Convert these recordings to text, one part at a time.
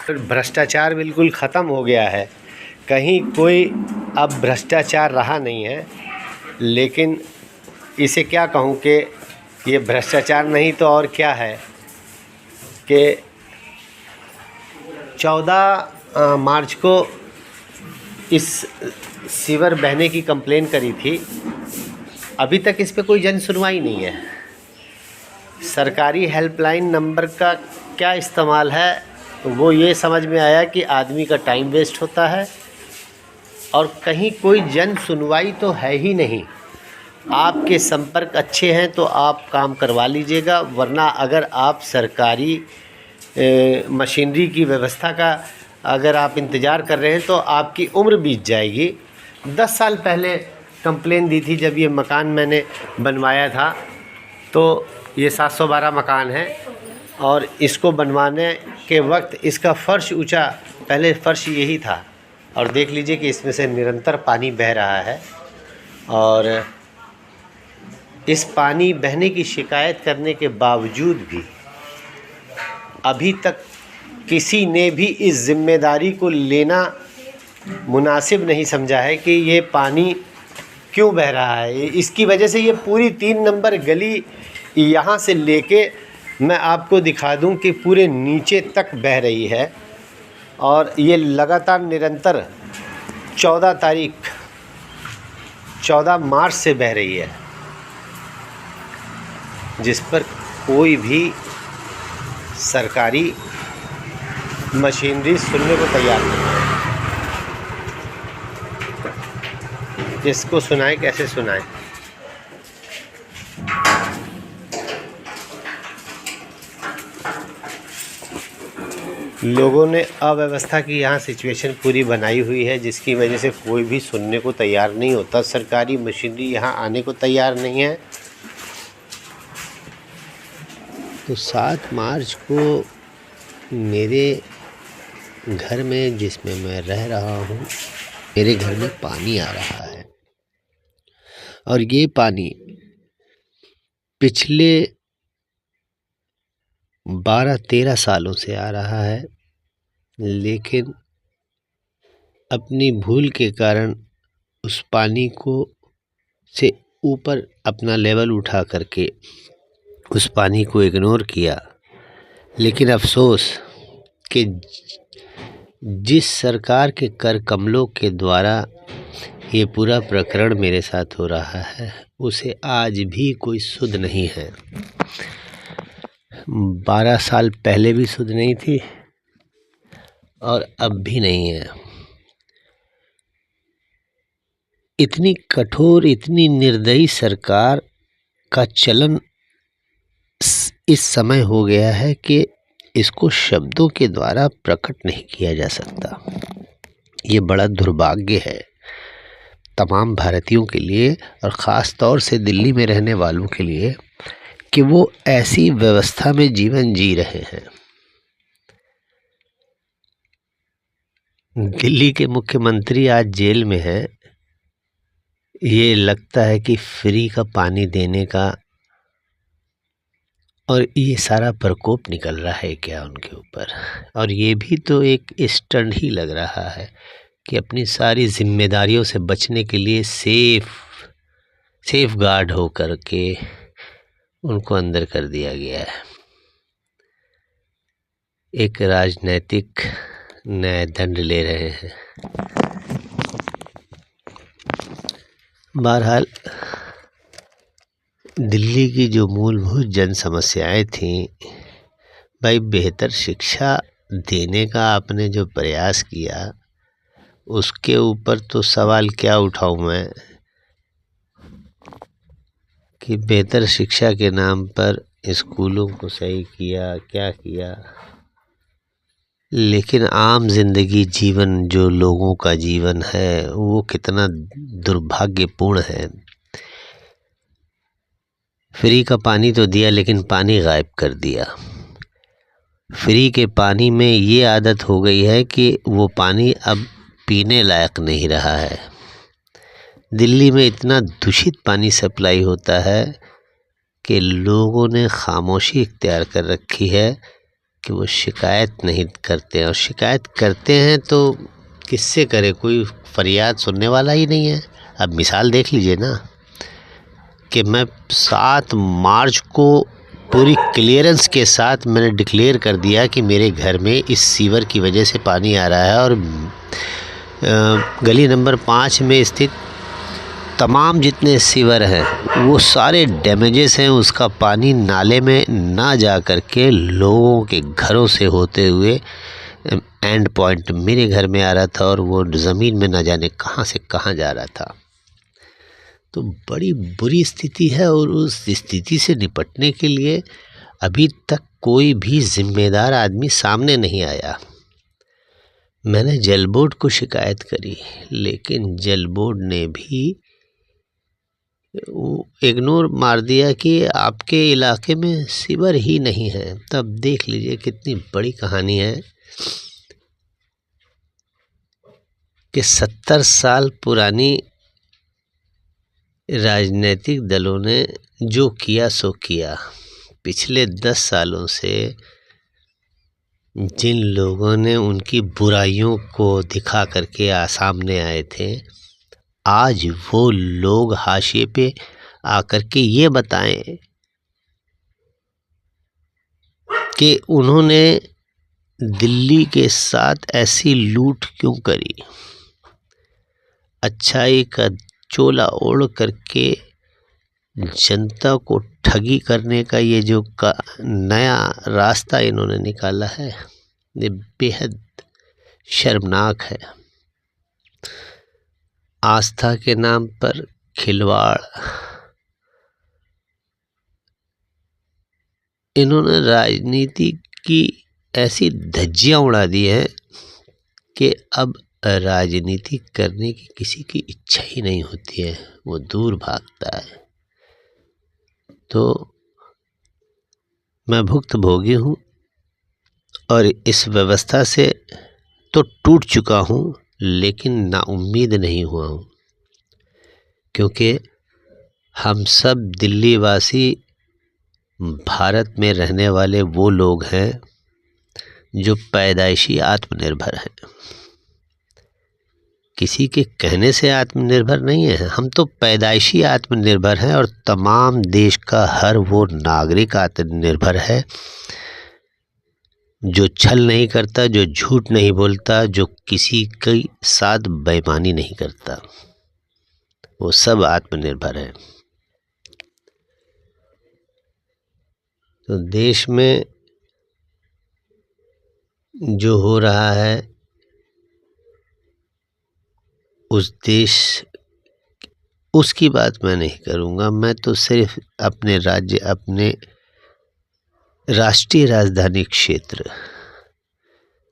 भ्रष्टाचार बिल्कुल ख़त्म हो गया है। कहीं कोई अब भ्रष्टाचार रहा नहीं है। लेकिन इसे क्या कहूँ कि ये भ्रष्टाचार नहीं तो और क्या है कि 14 मार्च को इस सीवर बहने की कंप्लेन करी थी। अभी तक इस पे कोई जन सुनवाई नहीं है। सरकारी हेल्पलाइन नंबर का क्या इस्तेमाल है वो ये समझ में आया कि आदमी का टाइम वेस्ट होता है और कहीं कोई जन सुनवाई तो है ही नहीं। आपके संपर्क अच्छे हैं तो आप काम करवा लीजिएगा, वरना अगर आप सरकारी मशीनरी की व्यवस्था का अगर आप इंतज़ार कर रहे हैं तो आपकी उम्र बीत जाएगी। 10 साल पहले कंप्लेन दी थी जब ये मकान मैंने बनवाया था, तो ये 712 मकान है और इसको बनवाने के वक्त इसका फ़र्श ऊंचा, पहले फ़र्श यही था और देख लीजिए कि इसमें से निरंतर पानी बह रहा है। और इस पानी बहने की शिकायत करने के बावजूद भी अभी तक किसी ने भी इस ज़िम्मेदारी को लेना मुनासिब नहीं समझा है कि ये पानी क्यों बह रहा है। इसकी वजह से ये पूरी 3 नंबर गली यहाँ से लेके मैं आपको दिखा दूं कि पूरे नीचे तक बह रही है और ये लगातार निरंतर 14 मार्च से बह रही है, जिस पर कोई भी सरकारी मशीनरी सुनने को तैयार नहीं है। इसको सुनाएं, कैसे सुनाएं? लोगों ने अव्यवस्था की यहाँ सिचुएशन पूरी बनाई हुई है, जिसकी वजह से कोई भी सुनने को तैयार नहीं होता। सरकारी मशीनरी यहाँ आने को तैयार नहीं है। तो 7 मार्च को मेरे घर में, जिसमें मैं रह रहा हूँ, मेरे घर में पानी आ रहा है और ये पानी पिछले 12-13 सालों से आ रहा है, लेकिन अपनी भूल के कारण उस पानी को से ऊपर अपना लेवल उठा करके उस पानी को इग्नोर किया। लेकिन अफसोस कि जिस सरकार के कर कमलों के द्वारा ये पूरा प्रकरण मेरे साथ हो रहा है, उसे आज भी कोई सुध नहीं है। 12 साल पहले भी सुध नहीं थी और अब भी नहीं है। इतनी कठोर, इतनी निर्दयी सरकार का चलन इस समय हो गया है कि इसको शब्दों के द्वारा प्रकट नहीं किया जा सकता। ये बड़ा दुर्भाग्य है तमाम भारतीयों के लिए और ख़ास तौर से दिल्ली में रहने वालों के लिए कि वो ऐसी व्यवस्था में जीवन जी रहे हैं। दिल्ली के मुख्यमंत्री आज जेल में हैं। ये लगता है कि फ्री का पानी देने का और ये सारा प्रकोप निकल रहा है क्या उनके ऊपर। और ये भी तो एक स्टंट ही लग रहा है कि अपनी सारी जिम्मेदारियों से बचने के लिए सेफ गार्ड हो कर के उनको अंदर कर दिया गया है। एक राजनैतिक न्यायदंड ले रहे हैं। बहरहाल दिल्ली की जो मूलभूत जन समस्याएं थीं, भाई बेहतर शिक्षा देने का आपने जो प्रयास किया उसके ऊपर तो सवाल क्या उठाऊं मैं कि बेहतर शिक्षा के नाम पर स्कूलों को सही किया, क्या किया, लेकिन आम जिंदगी जीवन जो लोगों का जीवन है वो कितना दुर्भाग्यपूर्ण है। फ्री का पानी तो दिया लेकिन पानी गायब कर दिया। फ्री के पानी में ये आदत हो गई है कि वो पानी अब पीने लायक नहीं रहा है। दिल्ली में इतना दूषित पानी सप्लाई होता है कि लोगों ने खामोशी इख्तियार कर रखी है कि वो शिकायत नहीं करते हैं, और शिकायत करते हैं तो किससे करे, कोई फरियाद सुनने वाला ही नहीं है। अब मिसाल देख लीजिए ना कि मैं 7 मार्च को पूरी क्लियरेंस के साथ मैंने डिक्लेयर कर दिया कि मेरे घर में इस सीवर की वजह से पानी आ रहा है, और गली नंबर 5 में स्थित तमाम जितने सीवर हैं वो सारे डैमेजेस हैं। उसका पानी नाले में ना जा कर के लोगों के घरों से होते हुए एंड पॉइंट मेरे घर में आ रहा था, और वो ज़मीन में ना जाने कहाँ से कहाँ जा रहा था। तो बड़ी बुरी स्थिति है, और उस स्थिति से निपटने के लिए अभी तक कोई भी जिम्मेदार आदमी सामने नहीं आया। मैंने जल बोर्ड को शिकायत करी, लेकिन जल बोर्ड ने भी इग्नोर मार दिया कि आपके इलाके में सीवर ही नहीं है। तब देख लीजिए कितनी बड़ी कहानी है कि 70 साल पुरानी राजनीतिक दलों ने जो किया सो किया। पिछले 10 सालों से जिन लोगों ने उनकी बुराइयों को दिखा करके सामने आए थे, आज वो लोग हाशिए पे आकर के ये बताएं कि उन्होंने दिल्ली के साथ ऐसी लूट क्यों करी। अच्छाई का चोला ओढ़ करके जनता को ठगी करने का ये जो नया रास्ता इन्होंने निकाला है, ये बेहद शर्मनाक है। आस्था के नाम पर खिलवाड़, इन्होंने राजनीति की ऐसी धज्जियां उड़ा दी हैं कि अब राजनीति करने की किसी की इच्छा ही नहीं होती है, वो दूर भागता है। तो मैं भुक्तभोगी हूँ, और इस व्यवस्था से तो टूट चुका हूँ, लेकिन नाउम्मीद नहीं हुआ हूँ, क्योंकि हम सब दिल्ली वासी भारत में रहने वाले वो लोग हैं जो पैदाइशी आत्मनिर्भर हैं। किसी के कहने से आत्मनिर्भर नहीं है, हम तो पैदाइशी आत्मनिर्भर हैं, और तमाम देश का हर वो नागरिक आत्मनिर्भर है जो छल नहीं करता, जो झूठ नहीं बोलता, जो किसी के साथ बेईमानी नहीं करता, वो सब आत्मनिर्भर है। तो देश में जो हो रहा है उसकी बात मैं नहीं करूँगा। मैं तो सिर्फ अपने राज्य, अपने राष्ट्रीय राजधानी क्षेत्र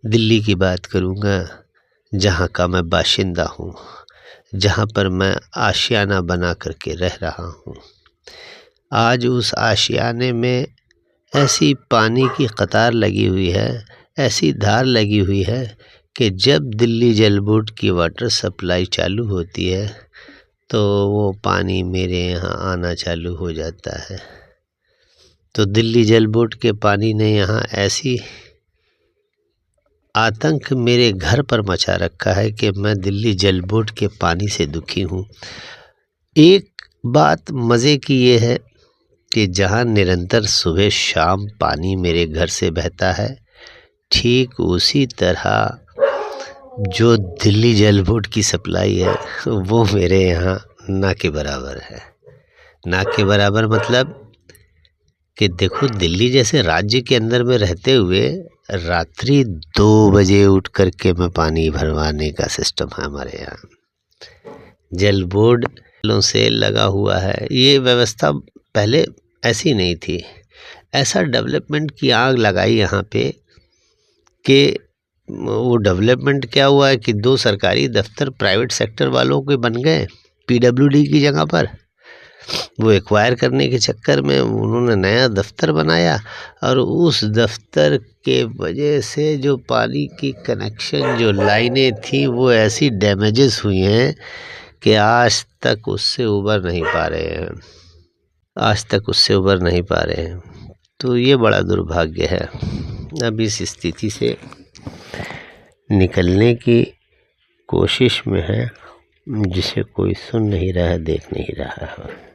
दिल्ली की बात करूँगा, जहाँ का मैं बाशिंदा हूँ, जहाँ पर मैं आशियाना बना करके रह रहा हूँ। आज उस आशियाने में ऐसी पानी की कतार लगी हुई है, ऐसी धार लगी हुई है कि जब दिल्ली जल बोर्ड की वाटर सप्लाई चालू होती है तो वो पानी मेरे यहाँ आना चालू हो जाता है। तो दिल्ली जल बोर्ड के पानी ने यहाँ ऐसी आतंक मेरे घर पर मचा रखा है कि मैं दिल्ली जल बोर्ड के पानी से दुखी हूँ। एक बात मज़े की ये है कि जहाँ निरंतर सुबह शाम पानी मेरे घर से बहता है, ठीक उसी तरह जो दिल्ली जल बोर्ड की सप्लाई है वो मेरे यहाँ ना के बराबर है। ना के बराबर मतलब कि देखो, दिल्ली जैसे राज्य के अंदर में रहते हुए रात्रि 2 बजे उठ करके मैं पानी भरवाने का सिस्टम है हमारे यहाँ। जल बोर्ड से लगा हुआ है। ये व्यवस्था पहले ऐसी नहीं थी। ऐसा डेवलपमेंट की आग लगाई यहाँ पे कि वो डेवलपमेंट क्या हुआ है कि 2 सरकारी दफ्तर प्राइवेट सेक्टर वालों के बन गए पीडब्ल्यूडी की जगह पर। वो एक्वायर करने के चक्कर में उन्होंने नया दफ्तर बनाया, और उस दफ्तर के वजह से जो पानी की कनेक्शन जो लाइनें थी वो ऐसी डैमेजेस हुई हैं कि आज तक उससे उबर नहीं पा रहे हैं। तो ये बड़ा दुर्भाग्य है। अब इस स्थिति से निकलने की कोशिश में है, जिसे कोई सुन नहीं रहा है, देख नहीं रहा है।